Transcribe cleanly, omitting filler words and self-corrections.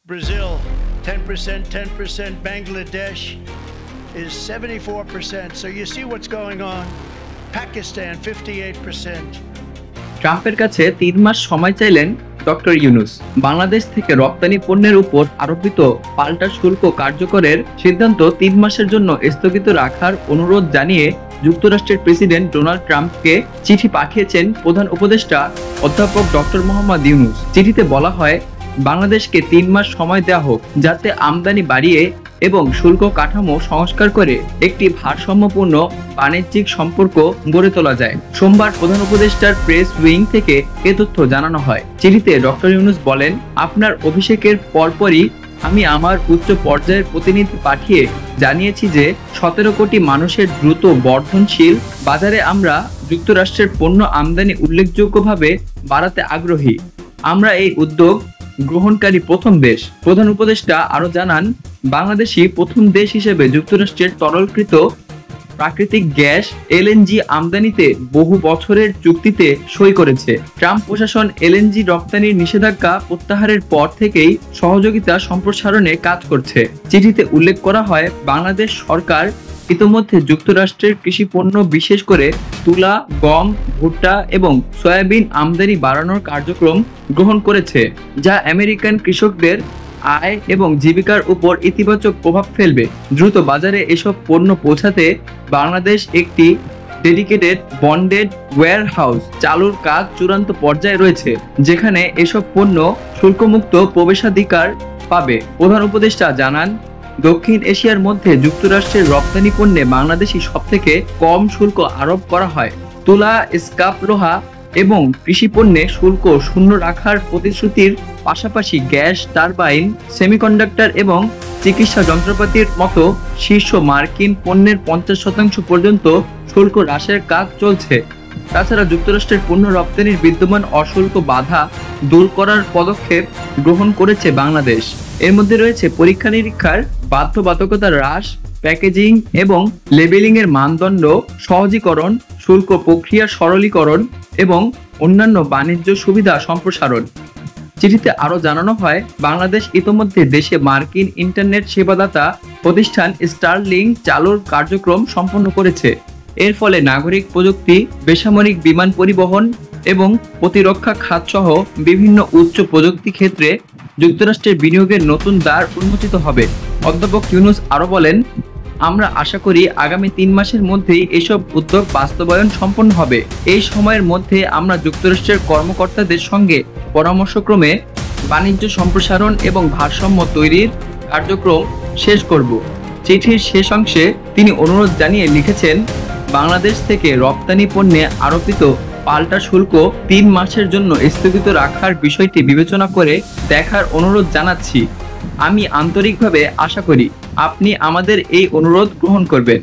Brazil, 10%, 10%. Bangladesh is 74%. So you see what's going on. Pakistan, 58%. ট্রাম্পের কাছে 3 মাস সময় চাইলেন ডক্টর ইউনূস। বাংলাদেশ থেকে রপ্তানি পণ্যের উপর আরোপিত পাল্টা শুল্ক কার্যকরের সিদ্ধান্ত 3 মাসের জন্য স্থগিত রাখার অনুরোধ জানিয়ে যুক্তরাষ্ট্রের প্রেসিডেন্ট ডোনাল্ড ট্রাম্পকে চিঠি পাঠিয়েছেন প্রধান উপদেষ্টা অধ্যাপক ডক্টর মোহাম্মদ ইউনূস। চিঠিতে বলা হয়, বাংলাদেশকে 3 মাস সময় দেওয়া হোক যাতে আমদানি বাড়িয়ে এবং শুল্ক কাঠামো সংস্কার করে একটি ভারসাম্যপূর্ণ বাণিজ্যিক সম্পর্ক গড়ে তোলা যায়। সোমবার প্রধান উপদেষ্টার প্রেস উইং থেকে এ তথ্য জানানো হয়। চিঠিতে ডক্টর ইউনূস বলেন, আপনার অভিষেকের পরপরই আমি আমার উচ্চ পর্যায়ের প্রতিনিধি পাঠিয়ে জানিয়েছি যে 17 কোটি মানুষের দ্রুত বর্ধনশীল বাজারে আমরা যুক্তরাষ্ট্রের পণ্য আমদানি উল্লেখযোগ্যভাবে বাড়াতে আগ্রহী। আমরা এই উদ্যোগ গ্রহণকারী প্রথম দেশ। প্রধান উপদেষ্টা আরো জানান, বাংলাদেশই প্রথম দেশ হিসেবে যুক্তরাষ্ট্রের তরলকৃত প্রাকৃতিক গ্যাস এলএনজি আমদানিতে বহু বছরের চুক্তিতে সই করেছে। ট্রাম্প প্রশাসন এলএনজি রপ্তানির নিষেধাজ্ঞা প্রত্যাহারের পর থেকেই সহযোগিতা সম্প্রসারণে কাজ করছে। চিঠিতে উল্লেখ করা হয়, বাংলাদেশ সরকার ইতোমধ্যে যুক্তরাষ্ট্রের কৃষি পণ্য বিশেষ করে তুলা, গম, ভুট্টা এবং সয়াবিন আমদানি বাড়ানোর কার্যক্রম গ্রহণ করেছে, যা আমেরিকান কৃষকদের আয় এবং জীবিকার উপর ইতিবাচক প্রভাব ফেলবে। দ্রুত বাজারে এসব পণ্য পৌঁছাতে বাংলাদেশ একটি ডেডিকেটেড বন্ডেড ওয়্যারহাউস চালুর কাজ চূড়ান্ত পর্যায়ে রয়েছে, যেখানে এসব পণ্য শুল্কমুক্ত প্রবেশাধিকার পাবে। প্রধান উপদেষ্টা জানান, দক্ষিণ এশিয়ার মধ্যে যুক্তরাষ্ট্রের রপ্তানি পণ্যে বাংলাদেশই সবথেকে কম শুল্ক আরোপ করা হয়। তুলা, ইস্পাত, লোহা এবং কৃষি পণ্যে শুল্ক শূন্য রাখার প্রতিশ্রুতির পাশাপাশি গ্যাস টারবাইন, সেমিকন্ডাক্টর এবং চিকিৎসা যন্ত্রপাতির মতো শীর্ষ মার্কিন পণ্যের 50% পর্যন্ত শুল্ক হ্রাসের কাজ চলছে। তাছাড়া যুক্তরাষ্ট্রের পণ্য রপ্তানির বিদ্যমান অশুল্ক বাধা দূর করার পদক্ষেপ গ্রহণ করেছে বাংলাদেশ। এর মধ্যে রয়েছে পরীক্ষা নিরীক্ষার বাধ্যবাধকতা হ্রাস, প্যাকেজিং এবং লেবেলিং এর মানদণ্ড সহজীকরণ, শুল্ক প্রক্রিয়া সরলীকরণ এবং অন্যান্য বাণিজ্য সুবিধা সম্প্রসারণ। চিঠিতে আরো জানানো হয়, বাংলাদেশ ইতোমধ্যে দেশে মার্কিন ইন্টারনেট সেবাদাতা প্রতিষ্ঠান স্টারলিংক চালুর কার্যক্রম সম্পন্ন করেছে। এর ফলে নাগরিক প্রযুক্তি, বেসামরিক বিমান পরিবহন এবং প্রতিরক্ষা খাত সহ বিভিন্ন উচ্চ প্রযুক্তি ক্ষেত্রে যুক্তরাষ্ট্রের বিনিয়োগের নতুন দ্বার উন্মোচিত হবে। অধ্যাপক ইউনূস আরো বলেন, আমরা আশা করি আগামী 3 মাসের মধ্যেই এসব উদ্যোগ বাস্তবায়ন সম্পন্ন হবে। এই সময়ের মধ্যে আমরা যুক্তরাষ্ট্রের কর্মকর্তাদের সঙ্গে পরামর্শক্রমে বাণিজ্য সম্প্রসারণ এবং ভারসাম্য তৈরির কার্যক্রম শেষ করব। চিঠির শেষ অংশে তিনি অনুরোধ জানিয়ে লিখেছেন, বাংলাদেশ থেকে রপ্তানি পণ্যে আরোপিত পাল্টা শুল্ক 3 মাসের জন্য স্থগিত রাখার বিষয়টি বিবেচনা করে দেখার অনুরোধ জানাচ্ছি। আমি আন্তরিকভাবে আশা করি আপনি আমাদের এই অনুরোধ গ্রহণ করবেন।